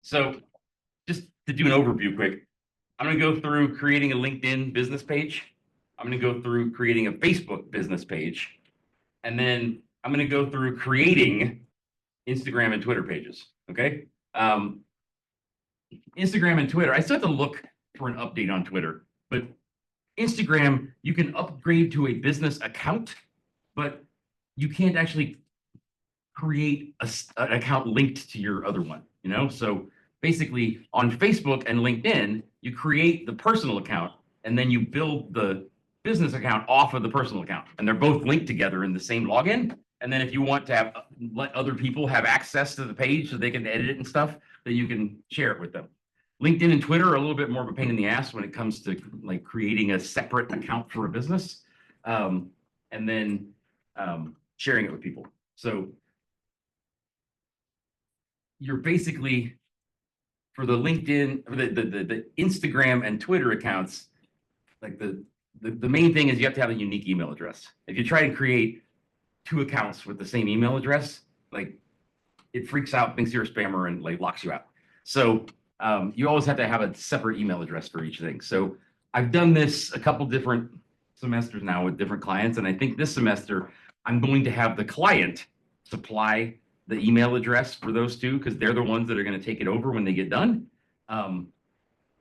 So just to do an overview quick, I'm going to go through creating a LinkedIn business page. I'm going to go through creating a Facebook business page. And then I'm going to go through creating Instagram and Twitter pages. Okay. Instagram and Twitter, I still have to look for an update on Twitter, but Instagram, you can upgrade to a business account, but you can't actually create an account linked to your other one, you know? So basically on Facebook and LinkedIn, you create the personal account and then you build the business account off of the personal account. And they're both linked together in the same login. And then if you want to have let other people have access to the page so they can edit it and stuff, then you can share it with them. LinkedIn and Twitter are a little bit more of a pain in the ass when it comes to like creating a separate account for a business and then sharing it with people. So you're basically for the LinkedIn, the Instagram and Twitter accounts, like the main thing is you have to have a unique email address. If you try to create two accounts with the same email address, like it freaks out, thinks you're a spammer, and like locks you out. So you always have to have a separate email address for each thing. So I've done this a couple different semesters now with different clients, and I think this semester I'm going to have the client supply the email address for those two because they're the ones that are going to take it over when they get done, and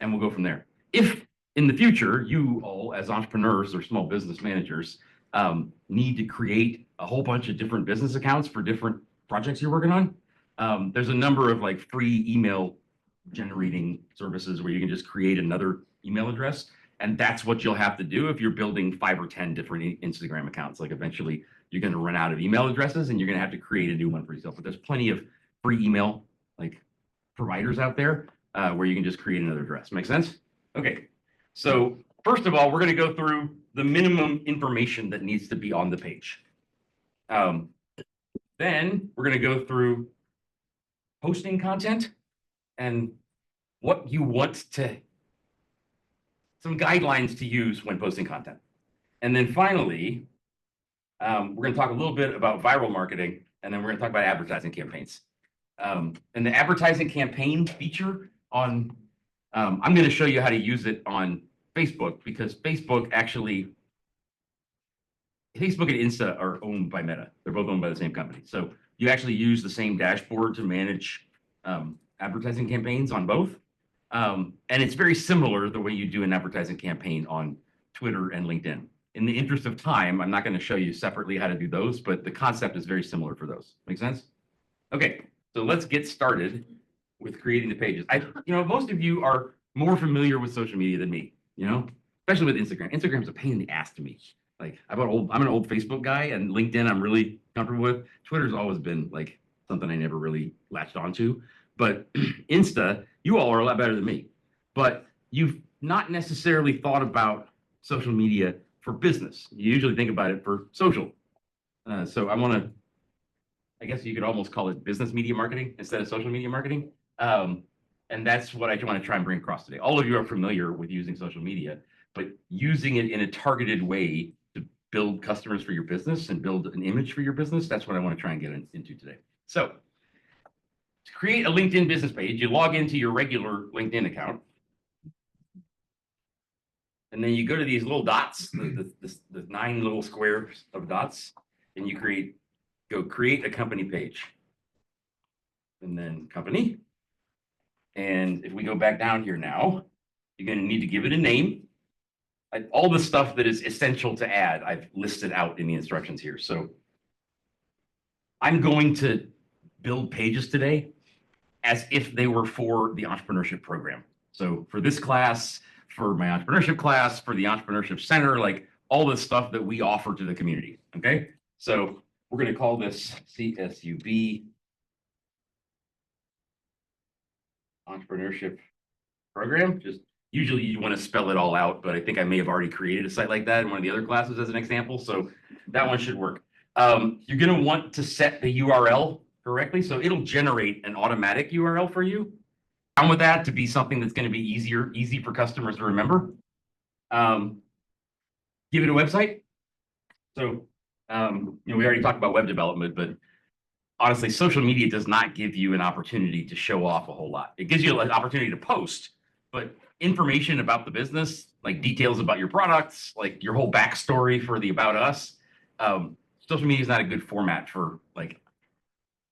we'll go from there. If in the future you all as entrepreneurs or small business managers need to create a whole bunch of different business accounts for different projects you're working on, there's a number of like free email generating services where you can just create another email address. And that's what you'll have to do if you're building 5 or 10 different Instagram accounts. Like eventually you're going to run out of email addresses and you're going to have to create a new one for yourself. But there's plenty of free email like providers out there where you can just create another address. Make sense? Okay. So first of all, we're going to go through the minimum information that needs to be on the page. Then we're going to go through posting content and what you want to, some guidelines to use when posting content. And then finally, we're going to talk a little bit about viral marketing, and then we're going to talk about advertising campaigns. And the advertising campaign feature on, I'm going to show you how to use it on Facebook because Facebook and Insta are owned by Meta. They're both owned by the same company. So you actually use the same dashboard to manage advertising campaigns on both. And it's very similar the way you do an advertising campaign on Twitter and LinkedIn. In the interest of time, I'm not going to show you separately how to do those, but the concept is very similar for those. Make sense? Okay, so let's get started with creating the pages. Most of you are more familiar with social media than me, especially with Instagram. Instagram's a pain in the ass to me. Like I'm an old Facebook guy, and LinkedIn I'm really comfortable with. Twitter's always been like something I never really latched onto. But Insta, you all are a lot better than me. But you've not necessarily thought about social media for business. You usually think about it for social. So I guess you could almost call it business media marketing instead of social media marketing. And that's what I want to try and bring across today. All of you are familiar with using social media, but using it in a targeted way to build customers for your business and build an image for your business, that's what I want to try and get into today. So to create a LinkedIn business page, you log into your regular LinkedIn account. And then you go to these little dots, the 9 little squares of dots, and you create a company page. And then company. And if we go back down here now, you're going to need to give it a name. All the stuff that is essential to add, I've listed out in the instructions here. So I'm going to build pages today as if they were for the entrepreneurship program. So for this class, for my entrepreneurship class, for the entrepreneurship center, like all the stuff that we offer to the community. Okay. So we're going to call this CSUB entrepreneurship program. Just usually you want to spell it all out, but I think I may have already created a site like that in one of the other classes as an example. So that one should work. You're going to want to set the URL correctly. So it'll generate an automatic URL for you. Down with that to be something that's going to be easy for customers to remember. Give it a website. So, we already talked about web development, but honestly, social media does not give you an opportunity to show off a whole lot. It gives you an opportunity to post, but information about the business, like details about your products, like your whole backstory for the About Us, social media is not a good format for like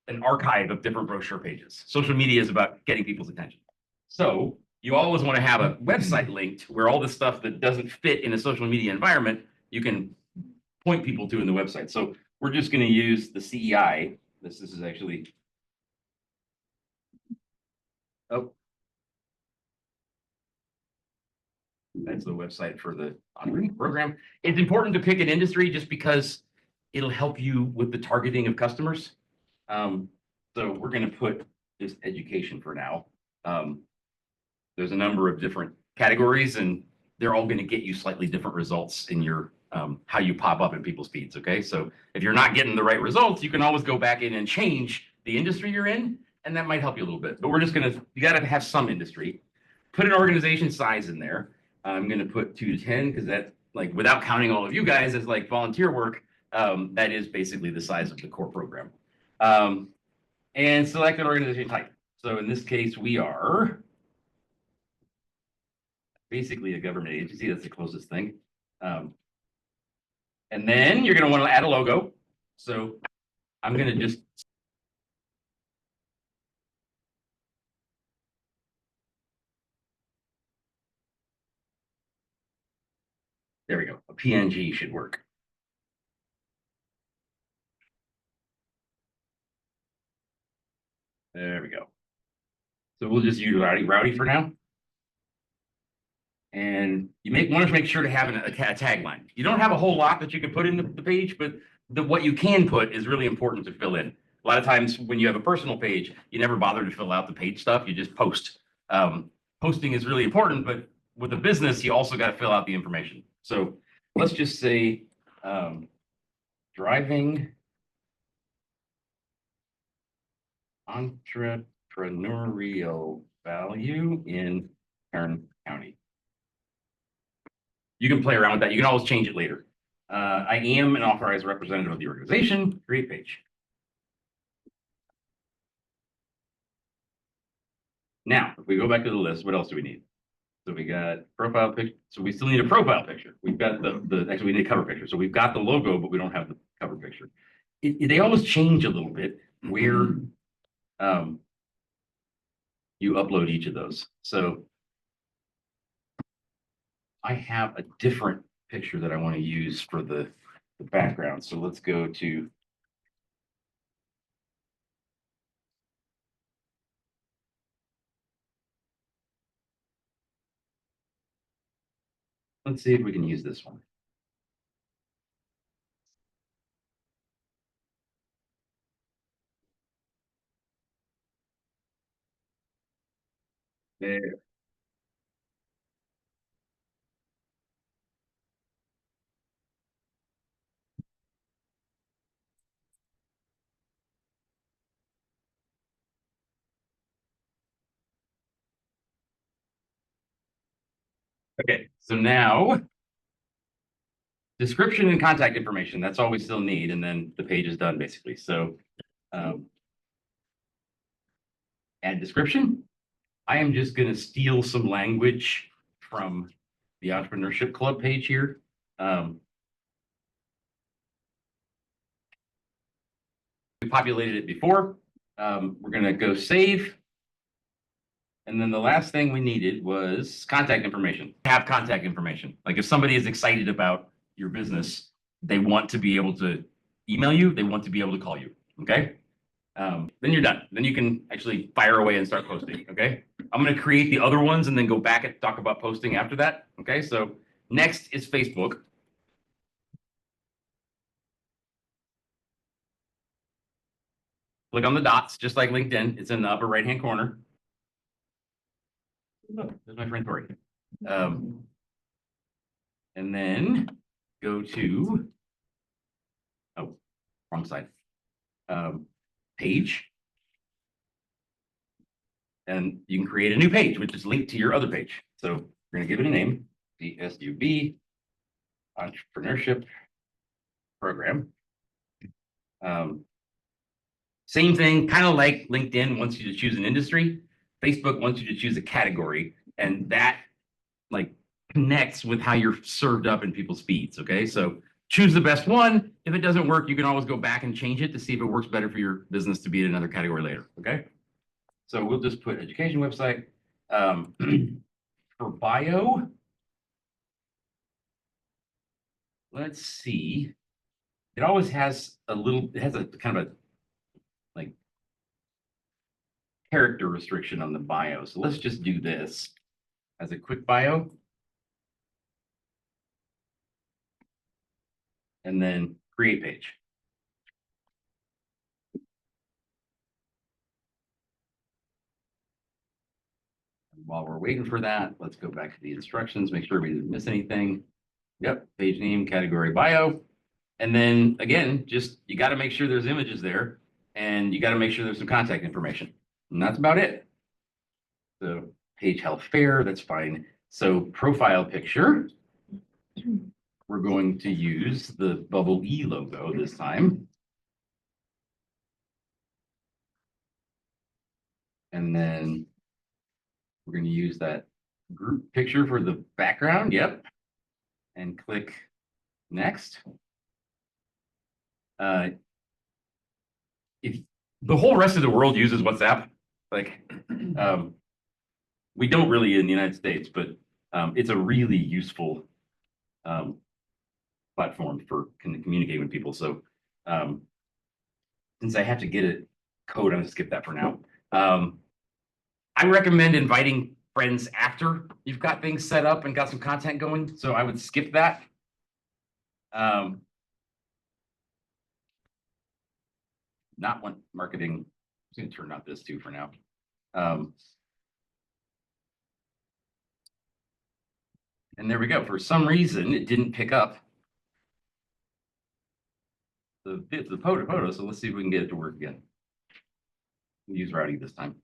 an archive of different brochure pages. Social media is about getting people's attention. So you always want to have a website linked where all the stuff that doesn't fit in a social media environment, you can point people to in the website. So we're just going to use the CEI. This is actually, oh, that's the website for the entrepreneur program. It's important to pick an industry just because it'll help you with the targeting of customers. So we're going to put just education for now. There's a number of different categories, and they're all going to get you slightly different results in your how you pop up in people's feeds. Okay, so if you're not getting the right results, you can always go back in and change the industry you're in, and that might help you a little bit. But we're just gonna, you got to have some industry. Put an organization size in there. I'm going to put 2 to 10 because that, like, without counting all of you guys as like volunteer work, that is basically the size of the core program. And select an organization type. So in this case, we are basically a government agency. That's the closest thing. And then you're going to want to add a logo. So I'm going to just, there we go. A PNG should work. There we go. So we'll just use Rowdy for now. And you want to make sure to have a tagline. You don't have a whole lot that you can put in the page, but what you can put is really important to fill in. A lot of times when you have a personal page, you never bother to fill out the page stuff. You just post. Posting is really important, but with a business, you also got to fill out the information. So let's just say driving entrepreneurial value in Kern County. You can play around with that. You can always change it later. I am an authorized representative of the organization. Create page. Now, if we go back to the list, what else do we need? So we got profile picture. So we still need a profile picture. We've got actually we need a cover picture. So we've got the logo, but we don't have the cover picture. They almost change a little bit where you upload each of those. So I have a different picture that I want to use for the background. So let's go to, let's see if we can use this one. There. Okay, so now description and contact information, that's all we still need, and then the page is done basically. So add description. I am just going to steal some language from the Entrepreneurship Club page here. We populated it before. We're going to go save. And then the last thing we needed was contact information. Have contact information. Like if somebody is excited about your business, they want to be able to email you, they want to be able to call you. Okay. Then you're done. Then you can actually fire away and start posting. Okay. I'm going to create the other ones and then go back and talk about posting after that. Okay. So next is Facebook. Click on the dots, just like LinkedIn. It's in the upper right-hand corner. Look, there's my friend Tori. And then go to, oh, wrong side. Page. And you can create a new page, which is linked to your other page. So we're going to give it a name, DSUB Entrepreneurship Program. Same thing, kind of like LinkedIn wants you to choose an industry, Facebook wants you to choose a category, and that like connects with how you're served up in people's feeds. Okay, so choose the best one. If it doesn't work, you can always go back and change it to see if it works better for your business to be in another category later. Okay, so we'll just put education website. For bio, let's see. It always has a little, it has a kind of a like character restriction on the bio. So let's just do this as a quick bio and then create page. And while we're waiting for that, let's go back to the instructions, make sure we didn't miss anything. Yep, page name, category, bio. And then again, just you got to make sure there's images there and you got to make sure there's some contact information. And that's about it. So page health fair, that's fine. So profile picture, we're going to use the bubble E logo this time. And then we're going to use that group picture for the background. Yep. And click next. If the whole rest of the world uses WhatsApp, like we don't really in the United States, but it's a really useful um, platform for communicating with people. So since I have to get it code, I'm gonna skip that for now. I recommend inviting friends after you've got things set up and got some content going. So I would skip that. Not want marketing. I'm going to turn out this too for now. And there we go. For some reason, it didn't pick up the photo. So let's see if we can get it to work again. Use Rowdy this time.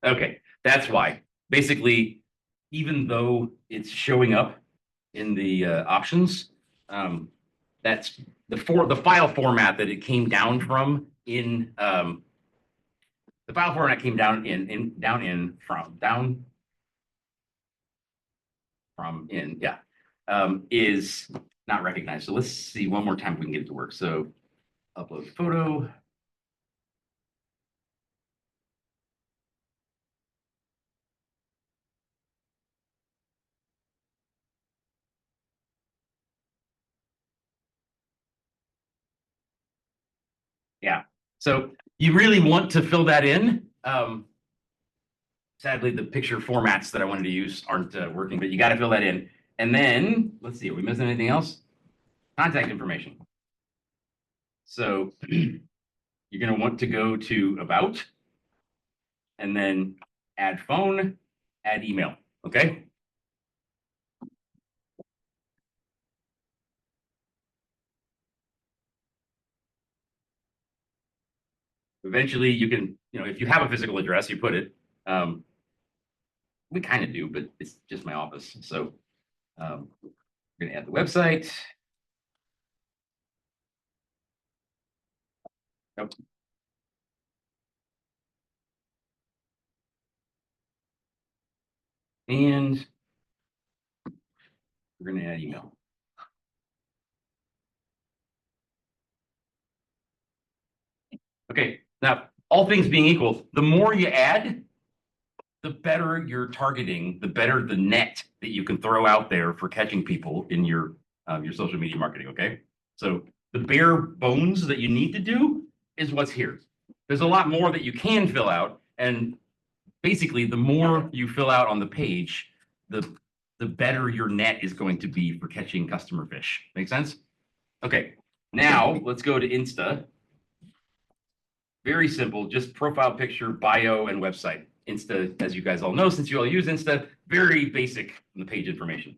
Okay, that's why. Basically, even though it's showing up in the options, that's the file format that it came down from in the file format came down from in yeah is not recognized. So let's see one more time if we can get it to work. So upload photo. Yeah. So you really want to fill that in. Sadly, the picture formats that I wanted to use aren't working, but you got to fill that in. And then let's see, are we missing anything else? Contact information. So you're going to want to go to about and then add phone, add email. Okay. Eventually, you can, if you have a physical address, you put it. We kind of do, but it's just my office. So we're going to add the website. Yep. And we're going to add email. Okay. Now, all things being equal, the more you add, the better you're targeting, the better the net that you can throw out there for catching people in your social media marketing. Okay. So the bare bones that you need to do is what's here. There's a lot more that you can fill out. And basically, the more you fill out on the page, the better your net is going to be for catching customer fish. Make sense? Okay. Now let's go to Insta. Very simple, just profile picture, bio, and website. Insta, as you guys all know, since you all use Insta, very basic on the page information.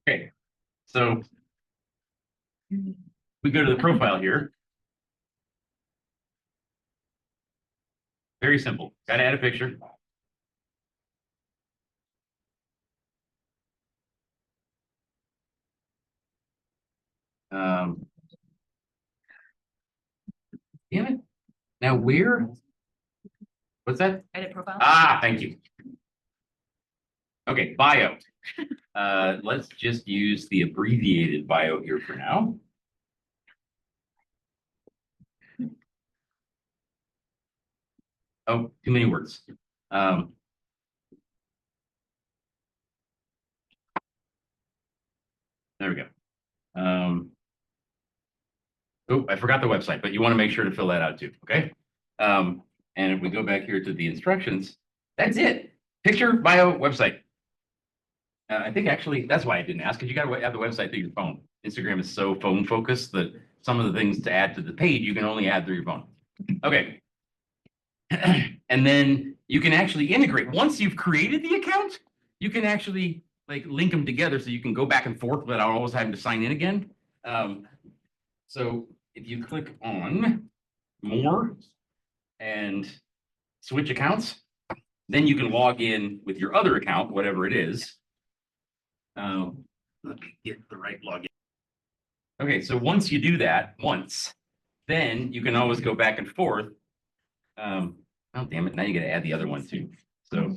Okay, so we go to the profile here. Very simple. Got to add a picture. Um, Damn it. Now where? What's that? Edit profile. Ah, thank you. Okay, bio. Let's just use the abbreviated bio here for now. Oh, too many words. There we go. Oh, I forgot the website, but you want to make sure to fill that out too, okay? And if we go back here to the instructions, that's it. Picture, bio, website. I think actually that's why I didn't ask, because you got to have the website through your phone. Instagram is so phone focused that some of the things to add to the page you can only add through your phone. Okay. And then you can actually integrate. Once you've created the account, you can actually like link them together so you can go back and forth without always having to sign in again. So if you click on more and switch accounts, then you can log in with your other account, whatever it is. Let me get the right login. Okay, so once you do that then you can always go back and forth. Oh, damn it. Now you got to add the other one too. So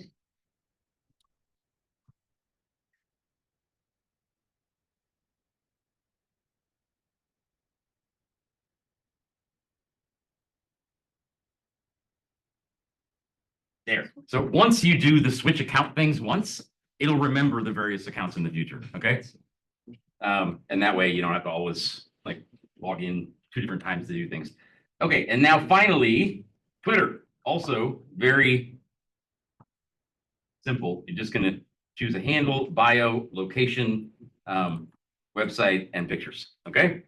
there. So once you do the switch account things once, it'll remember the various accounts in the future. Okay. And that way you don't have to always like log in 2 different times to do things. Okay. And now finally, Twitter, also very simple. You're just going to choose a handle, bio, location, website, and pictures. Okay.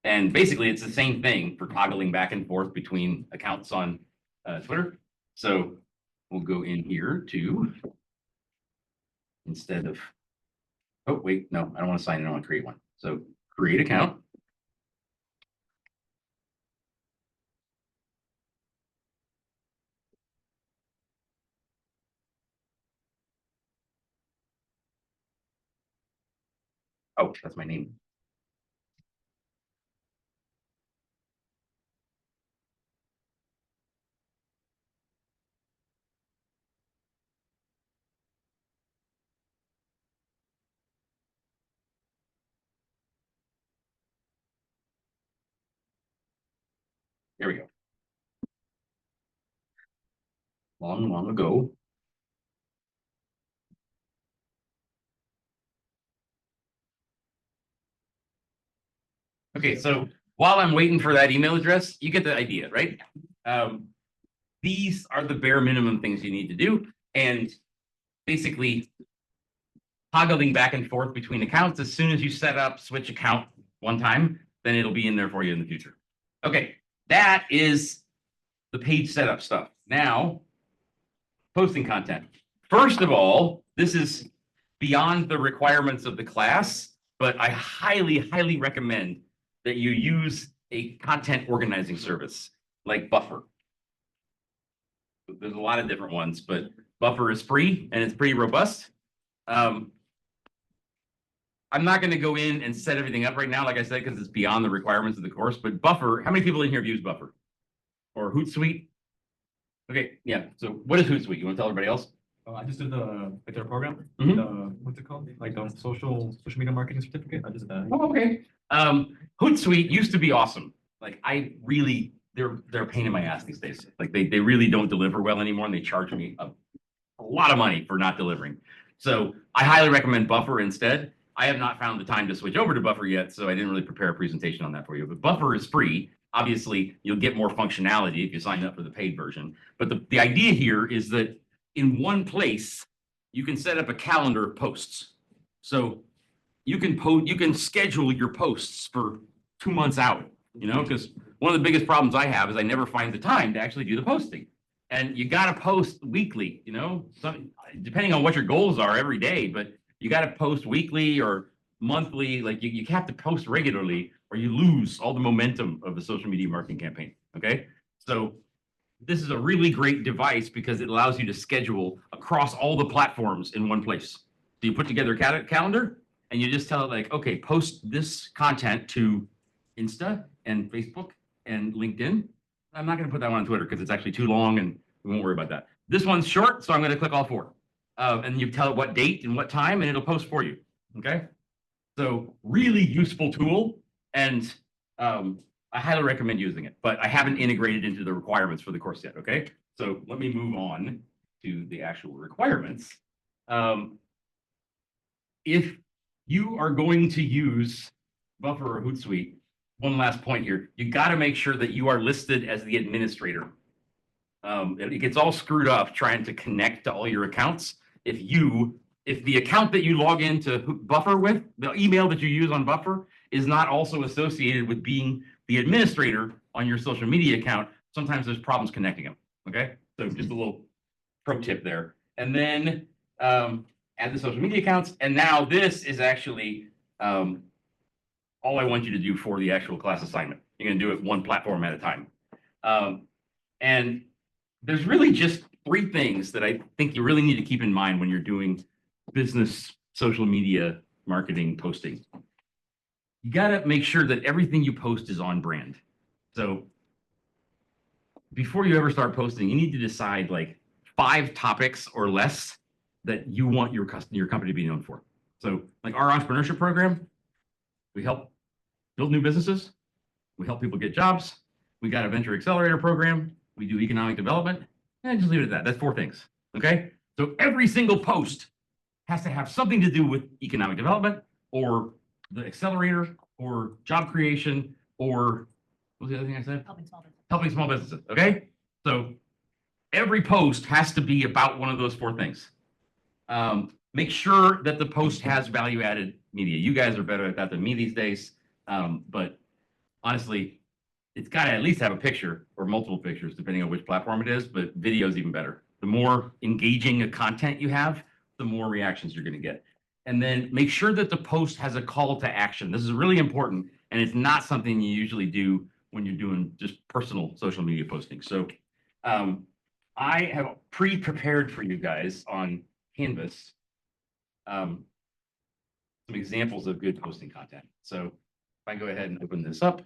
And basically, it's the same thing for toggling back and forth between accounts on Twitter. So we'll go in here to, instead of, oh, wait, no, I don't want to sign in. I want to create one. So create account. Oh, that's my name. There we go. Long, long ago. Okay, so while I'm waiting for that email address, you get the idea, right? These are the bare minimum things you need to do. And basically, toggling back and forth between accounts, as soon as you set up switch account one time, then it'll be in there for you in the future. Okay, that is the page setup stuff. Now, posting content. First of all, this is beyond the requirements of the class, but I highly, highly recommend that you use a content organizing service like Buffer. There's a lot of different ones, but Buffer is free and it's pretty robust. I'm not going to go in and set everything up right now, like I said, because it's beyond the requirements of the course. But Buffer, how many people in here have used Buffer or Hootsuite? Okay, yeah. So what is Hootsuite? You want to tell everybody else? I just did the like their program. Mhm. The what's it called? Like the social media marketing certificate. I just did that. Oh, okay. Hootsuite used to be awesome. Like I really, they're a pain in my ass these days. Like they really don't deliver well anymore, and they charge me a lot of money for not delivering. So I highly recommend Buffer instead. I have not found the time to switch over to Buffer yet, so I didn't really prepare a presentation on that for you. But Buffer is free. Obviously, you'll get more functionality if you sign up for the paid version. But the idea here is that in one place, you can set up a calendar of posts. So you can schedule your posts for 2 months out, because one of the biggest problems I have is I never find the time to actually do the posting. And you got to post weekly, depending on what your goals are every day, but you got to post weekly or monthly. Like you have to post regularly or you lose all the momentum of the social media marketing campaign. Okay. So this is a really great device because it allows you to schedule across all the platforms in one place. So you put together a calendar and you just tell it like, okay, post this content to Insta and Facebook and LinkedIn. I'm not going to put that one on Twitter because it's actually too long and we won't worry about that. This one's short, so I'm going to click all four. And you tell it what date and what time, and it'll post for you. Okay. So really useful tool, and I highly recommend using it, but I haven't integrated into the requirements for the course yet. Okay. So let me move on to the actual requirements. If you are going to use Buffer or Hootsuite, one last point here, you got to make sure that you are listed as the administrator. It gets all screwed up trying to connect to all your accounts. If the account that you log into Buffer with, the email that you use on Buffer is not also associated with being the administrator on your social media account, sometimes there's problems connecting them. Okay, so just a little pro tip there. And then add the social media accounts. And now this is actually all I want you to do for the actual class assignment. You're going to do it one platform at a time. And there's really just three things that I think you really need to keep in mind when you're doing business social media marketing posting. You got to make sure that everything you post is on brand. So before you ever start posting, you need to decide like 5 topics or less that you want your company to be known for. So like our entrepreneurship program, we help build new businesses. We help people get jobs. We got a venture accelerator program. We do economic development. And just leave it at that. That's 4 things. Okay. So every single post has to have something to do with economic development or the accelerator or job creation or what was the other thing I said? Helping small business. Helping small businesses. Okay. So every post has to be about one of those 4 things. Make sure that the post has value added media. You guys are better at that than me these days. But honestly, it's got to at least have a picture or multiple pictures, depending on which platform it is, but video is even better. The more engaging a content you have, the more reactions you're going to get. And then make sure that the post has a call to action. This is really important, and it's not something you usually do when you're doing just personal social media posting. So I have pre-prepared for you guys on Canvas some examples of good posting content. So if I go ahead and open this up.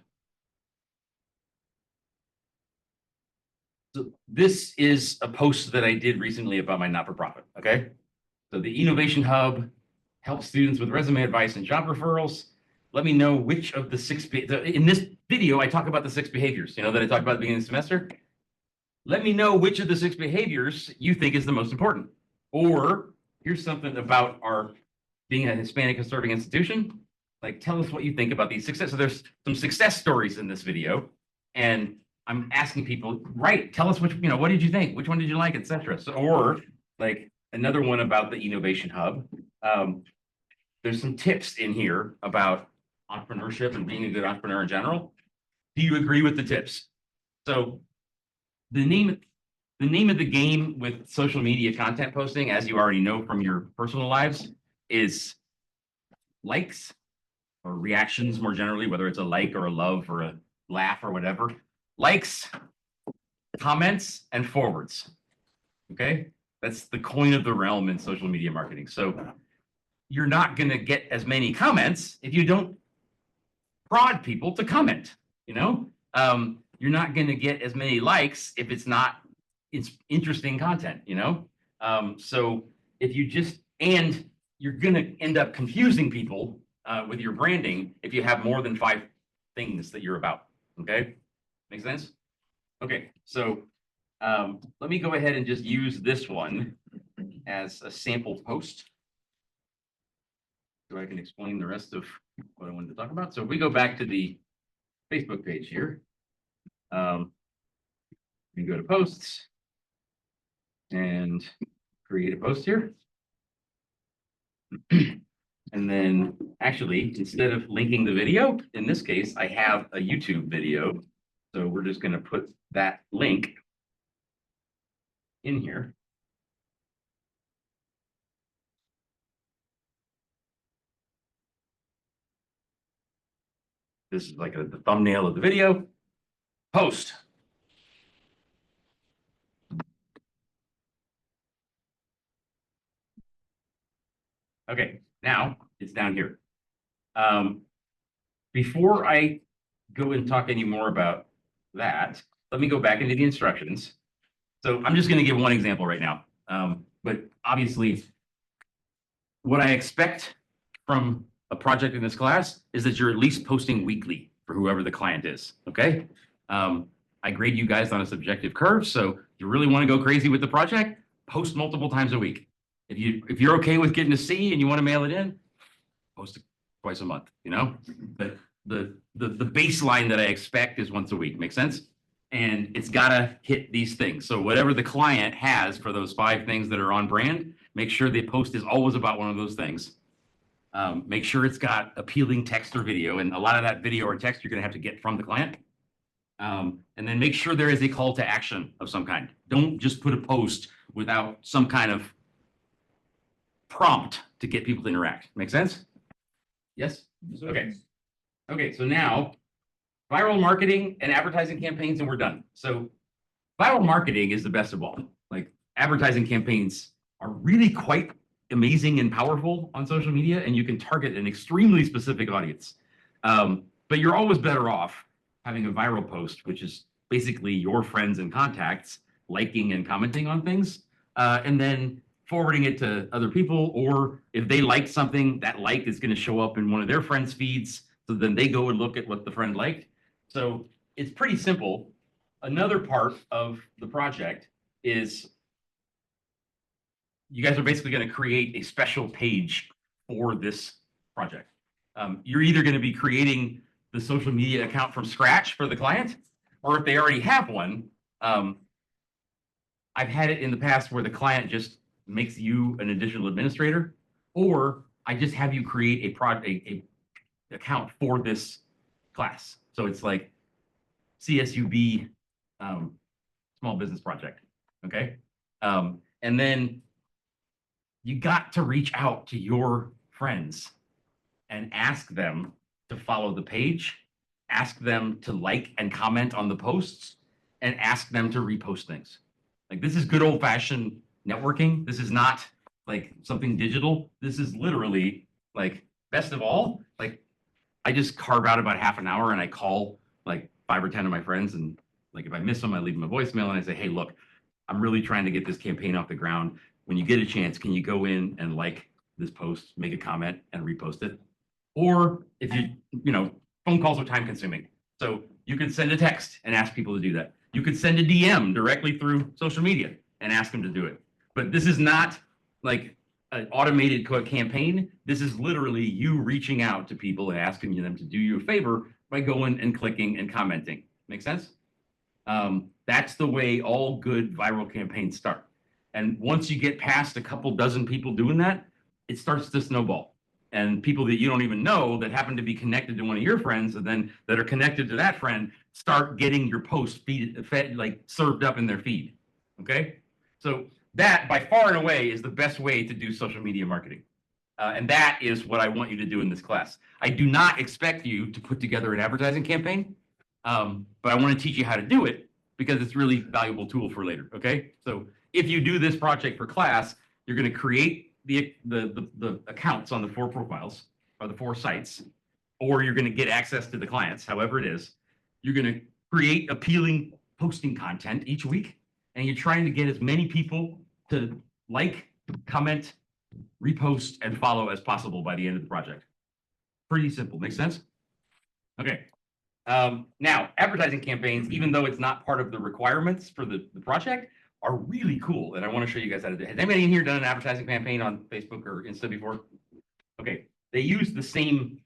So this is a post that I did recently about my not-for-profit, okay? So the Innovation Hub helps students with resume advice and job referrals. Let me know which of the 6, in this video, I talk about the 6 behaviors, that I talked about at the beginning of the semester. Let me know which of the 6 behaviors you think is the most important. Or here's something about our being a Hispanic and serving institution. Like, tell us what you think about these success. So there's some success stories in this video. And I'm asking people, right, tell us which, what did you think? Which one did you like, etc. So, or like another one about the Innovation Hub. There's some tips in here about entrepreneurship and being a good entrepreneur in general. Do you agree with the tips? So the name of the game with social media content posting, as you already know from your personal lives, is likes or reactions more generally, whether it's a like or a love or a laugh or whatever. Likes, comments, and forwards. Okay, that's the coin of the realm in social media marketing. So you're not going to get as many comments if you don't prod people to comment. You're not going to get as many likes if it's interesting content. So if you just, and you're going to end up confusing people with your branding if you have more than 5 things that you're about. Okay, make sense? Okay, so let me go ahead and just use this one as a sample post so I can explain the rest of what I wanted to talk about. So if we go back to the Facebook page here, we go to posts and create a post here. And then actually, instead of linking the video, in this case, I have a YouTube video. So we're just going to put that link in here. This is like the thumbnail of the video. Post. Okay, now it's down here. Before I go and talk any more about that, let me go back into the instructions. So I'm just going to give one example right now. But obviously, what I expect from a project in this class is that you're at least posting weekly for whoever the client is. Okay. I grade you guys on a subjective curve. So you really want to go crazy with the project, post multiple times a week. If you're okay with getting a C and you want to mail it in, post it twice a month, you know? But the baseline that I expect is once a week. Make sense? And it's gotta hit these things. So whatever the client has for those 5 things that are on brand, make sure the post is always about one of those things. Make sure it's got appealing text or video, and a lot of that video or text you're gonna have to get from the client. And then make sure there is a call to action of some kind. Don't just put a post without some kind of prompt to get people to interact. Make sense? Yes? Okay. Okay, so now viral marketing and advertising campaigns, and we're done. So viral marketing is the best of all. Like advertising campaigns are really quite amazing and powerful on social media, and you can target an extremely specific audience. But you're always better off having a viral post, which is basically your friends and contacts liking and commenting on things, and then forwarding it to other people. Or if they like something, that like is going to show up in one of their friends' feeds. So then they go and look at what the friend liked. So it's pretty simple. Another part of the project is you guys are basically going to create a special page for this project. You're either going to be creating the social media account from scratch for the client, or if they already have one, I've had it in the past where the client just makes you an additional administrator, or I just have you create a account for this class. So it's like CSUB small business project. Okay. And then you got to reach out to your friends and ask them to follow the page, ask them to like and comment on the posts, and ask them to repost things. Like this is good old fashioned networking. This is not like something digital. This is literally like best of all, like I just carve out about half an hour and I call like 5 or 10 of my friends. And like if I miss them, I leave them a voicemail and I say, hey, look, I'm really trying to get this campaign off the ground. When you get a chance, can you go in and like this post, make a comment and repost it? Or if phone calls are time consuming. So you could send a text and ask people to do that. You could send a DM directly through social media and ask them to do it. But this is not like an automated campaign. This is literally you reaching out to people and asking them to do you a favor by going and clicking and commenting. Make sense? That's the way all good viral campaigns start. And once you get past a couple dozen people doing that, it starts to snowball. And people that you don't even know that happen to be connected to one of your friends and then that are connected to that friend start getting your post fed, like served up in their feed. Okay. So that by far and away is the best way to do social media marketing. And that is what I want you to do in this class. I do not expect you to put together an advertising campaign, but I want to teach you how to do it because it's really valuable tool for later. Okay. So if you do this project for class, you're going to create the accounts on the 4 profiles or the 4 sites, or you're going to get access to the clients, however it is. You're going to create appealing posting content each week, and you're trying to get as many people to like, comment, repost, and follow as possible by the end of the project. Pretty simple. Make sense? Okay. Now, advertising campaigns, even though it's not part of the requirements for the project, are really cool, and I want to show you guys how to do it. Has anybody in here done an advertising campaign on Facebook or Insta before? Okay, they use the same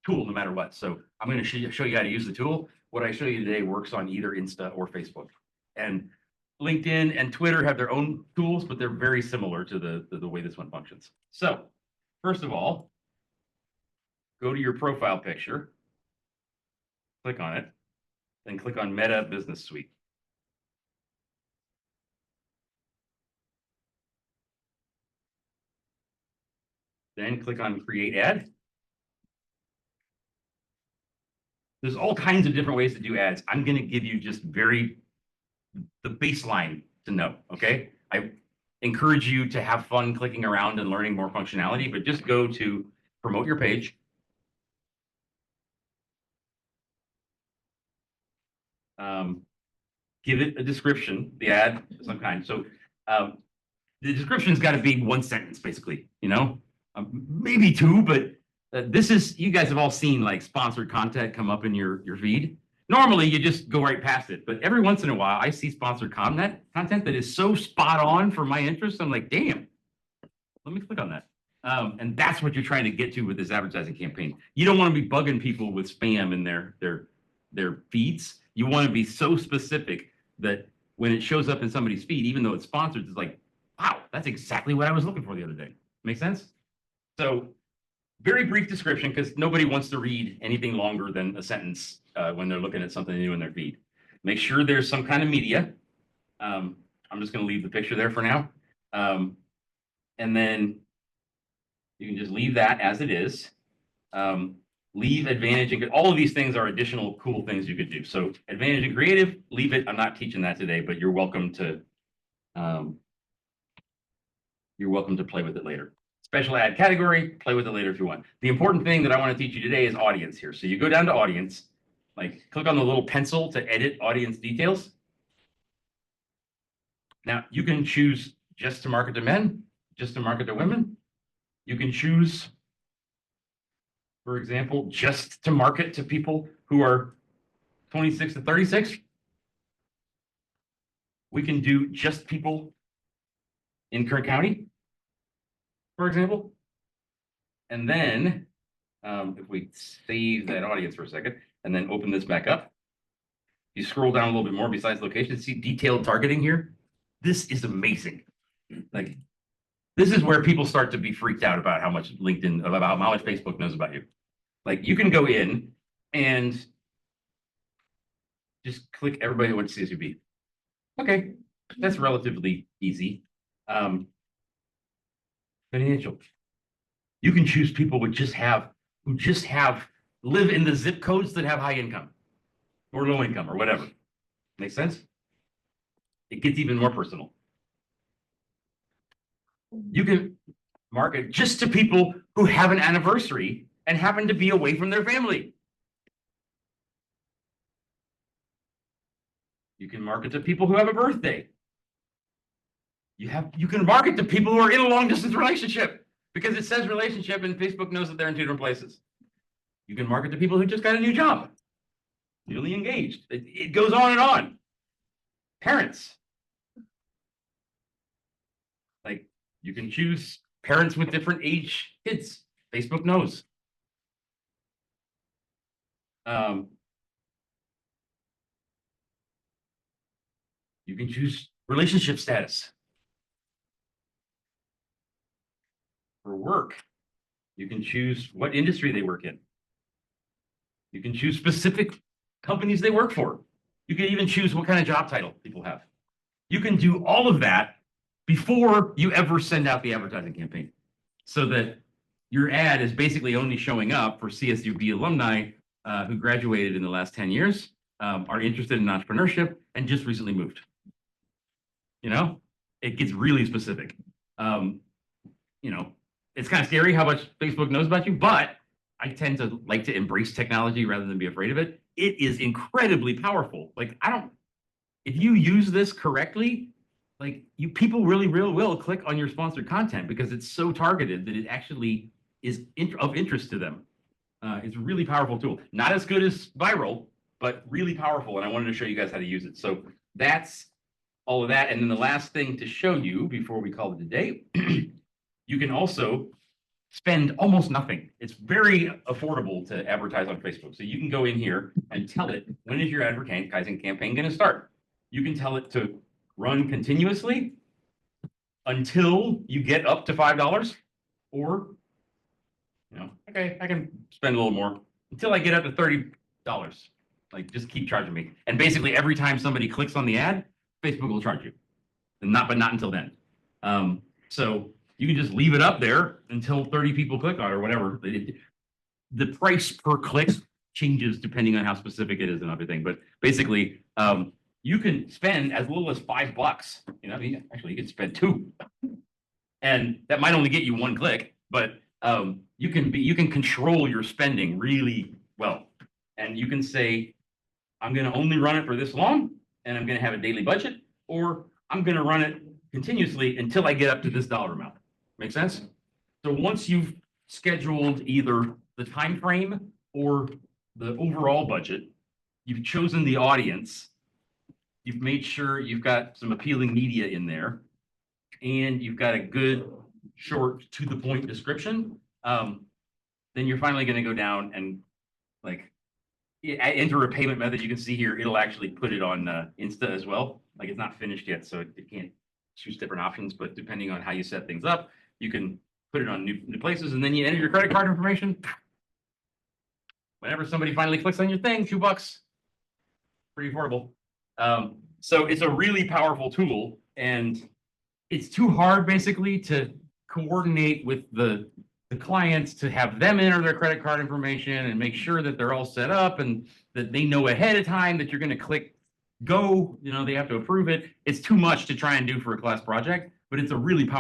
tool no matter what. So I'm going to show you how to use the tool. What I show you today works on either Insta or Facebook. And LinkedIn and Twitter have their own tools, but they're very similar to the way this one functions. So first of all, go to your profile picture, click on it, then click on Meta Business Suite. Then click on Create Ad. There's all kinds of different ways to do ads. I'm going to give you just the baseline to know, okay? encourage you to have fun clicking around and learning more functionality, but just go to promote your page. Give it a description, the ad of some kind. So the description's got to be one sentence, basically, maybe two, but you guys have all seen like sponsored content come up in your feed. Normally you just go right past it, but every once in a while I see sponsored content that is so spot on for my interest. I'm like, damn, let me click on that. And that's what you're trying to get to with this advertising campaign. You don't want to be bugging people with spam in their feeds. You want to be so specific that when it shows up in somebody's feed, even though it's sponsored, it's like, wow, that's exactly what I was looking for the other day. Make sense? So very brief description, because nobody wants to read anything longer than a sentence when they're looking at something new in their feed. Make sure there's some kind of media. I'm just going to leave the picture there for now. And then you can just leave that as it is. Leave advantage and all of these things are additional cool things you could do. So advantage and creative, leave it. I'm not teaching that today, but you're welcome to play with it later. Special ad category, play with it later if you want. The important thing that I want to teach you today is audience here. So you go down to audience, like click on the little pencil to edit audience details. Now you can choose just to market to men, just to market to women. You can choose, for example, just to market to people who are 26 to 36. We can do just people in Kern County, for example. And then if we save that audience for a second and then open this back up, you scroll down a little bit more besides location, see detailed targeting here. This is amazing. Like, this is where people start to be freaked out about how much LinkedIn, about how much Facebook knows about you. Like, you can go in and just click everybody who went to CSUB. Okay, that's relatively easy. Financial. You can choose people who just have live in the zip codes that have high income or low income or whatever. Make sense? It gets even more personal. You can market just to people who have an anniversary and happen to be away from their family. You can market to people who have a birthday. You can market to people who are in a long distance relationship, because it says relationship and Facebook knows that they're in two different places. You can market to people who just got a new job, newly engaged. It goes on and on. Parents. Like, you can choose parents with different age kids. Facebook knows. You can choose relationship status. For work, you can choose what industry they work in. You can choose specific companies they work for. You can even choose what kind of job title people have. You can do all of that before you ever send out the advertising campaign, so that your ad is basically only showing up for CSUB alumni who graduated in the last 10 years, are interested in entrepreneurship, and just recently moved. It gets really specific. It's kind of scary how much Facebook knows about you, but I tend to like to embrace technology rather than be afraid of it. It is incredibly powerful. Like, if you use this correctly, like, people really will click on your sponsored content because it's so targeted that it actually is of interest to them. It's a really powerful tool. Not as good as viral, but really powerful. And I wanted to show you guys how to use it. So that's all of that. And then the last thing to show you before we call it a day, you can also spend almost nothing. It's very affordable to advertise on Facebook. So you can go in here and tell it, when is your advertising campaign going to start? You can tell it to run continuously until you get up to $5, or, okay, I can spend a little more until I get up to $30. Like, just keep charging me. And basically every time somebody clicks on the ad, Facebook will charge you, but not until then. So you can just leave it up there until 30 people click on it or whatever. The price per click changes depending on how specific it is and everything. But basically, you can spend as little as $5. You know, I mean, actually, you can spend two, and that might only get you one click, but you can control your spending really well, and you can say, I'm going to only run it for this long, and I'm going to have a daily budget, or I'm going to run it continuously until I get up to this dollar amount. Make sense? So once you've scheduled either the time frame or the overall budget, you've chosen the audience, you've made sure you've got some appealing media in there, and you've got a good, short, to the point description, then you're finally going to go down and like enter a payment method. You can see here, it'll actually put it on Insta as well. Like it's not finished yet, so it can't choose different options, but depending on how you set things up, you can put it on new places, and then you enter your credit card information. Whenever somebody finally clicks on your thing, $2, pretty affordable. So it's a really powerful tool, and it's too hard basically to coordinate with the clients to have them enter their credit card information and make sure that they're all set up and that they know ahead of time that you're going to click go. You know, they have to approve it. It's too much to try and do for a class project, but it's a really powerful